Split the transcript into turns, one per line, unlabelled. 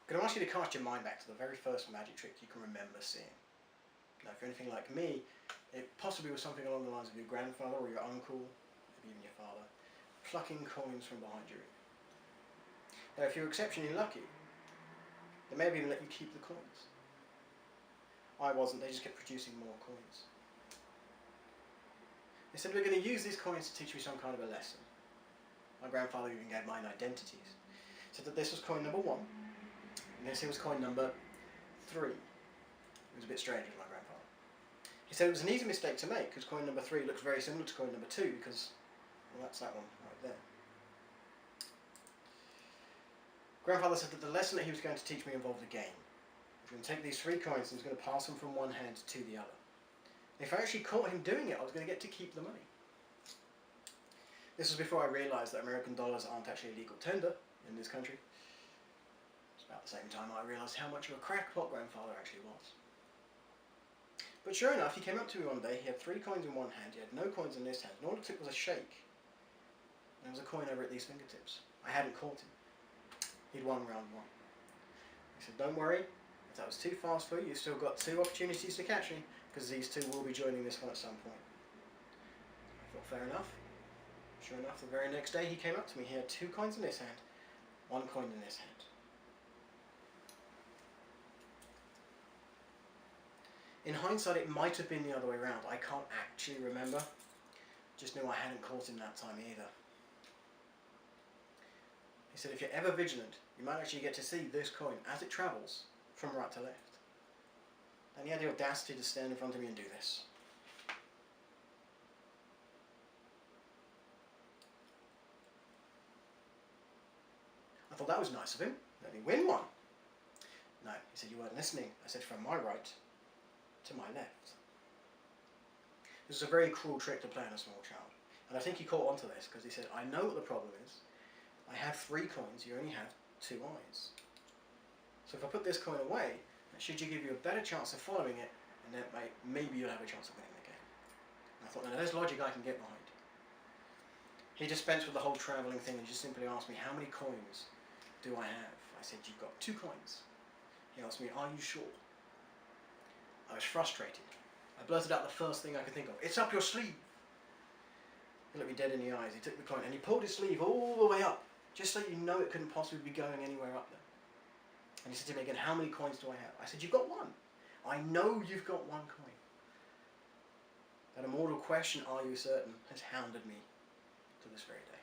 I'm going to ask you to cast your mind back to the very first magic trick you can remember seeing. Now, if you're anything like me, it possibly was something along the lines of your grandfather or your uncle, maybe even your father, plucking coins from behind your ear. Now, if you're exceptionally lucky, they may have even let you keep the coins. I wasn't, they just kept producing more coins. They said, we're going to use these coins to teach you some kind of a lesson. My grandfather even gave mine identities. He said that this was coin number 1, and this here was coin number 3. It was a bit strange with my grandfather. He said it was an easy mistake to make because coin number 3 looks very similar to coin number 2 because, well, that's that one right there. Grandfather said that the lesson that he was going to teach me involved a game. He was going to take these 3 coins and he was going to pass them from one hand to the other. And if I actually caught him doing it, I was going to get to keep the money. This was before I realised that American dollars aren't actually legal tender in this country. It's about the same time I realised how much of a crackpot grandfather actually was. But sure enough, he came up to me one day, he had 3 coins in one hand, he had no coins in this hand, and all it took was a shake. There was a coin over at these fingertips. I hadn't caught him. He'd won round 1. He said, don't worry, if that was too fast for you, you've still got 2 opportunities to catch me, because these 2 will be joining this one at some point. I thought, fair enough. Sure enough, the very next day he came up to me, he had 2 coins in this hand, 1 coin in this hand. In hindsight, it might have been the other way around. I can't actually remember. Just knew I hadn't caught him that time either. He said if you're ever vigilant, you might actually get to see this coin as it travels from right to left. And he had the audacity to stand in front of me and do this. I thought that was nice of him. Let me win one. No, he said you weren't listening. I said from my right to my left. This is a very cruel trick to play on a small child. And I think he caught onto this because he said, I know what the problem is. I have 3 coins, you only have 2 eyes. So if I put this coin away, that should give you a better chance of following it, and then maybe you'll have a chance of winning the game. And I thought, now there's logic I can get behind. He dispensed with the whole travelling thing and just simply asked me, how many coins do I have? I said, you've got 2 coins. He asked me, are you sure? I was frustrated. I blurted out the first thing I could think of. It's up your sleeve. He looked me dead in the eyes. He took the coin and he pulled his sleeve all the way up, just so you know it couldn't possibly be going anywhere up there. And he said to me again, how many coins do I have? I said, you've got 1. I know you've got 1 coin. That immortal question, are you certain, has hounded me to this very day.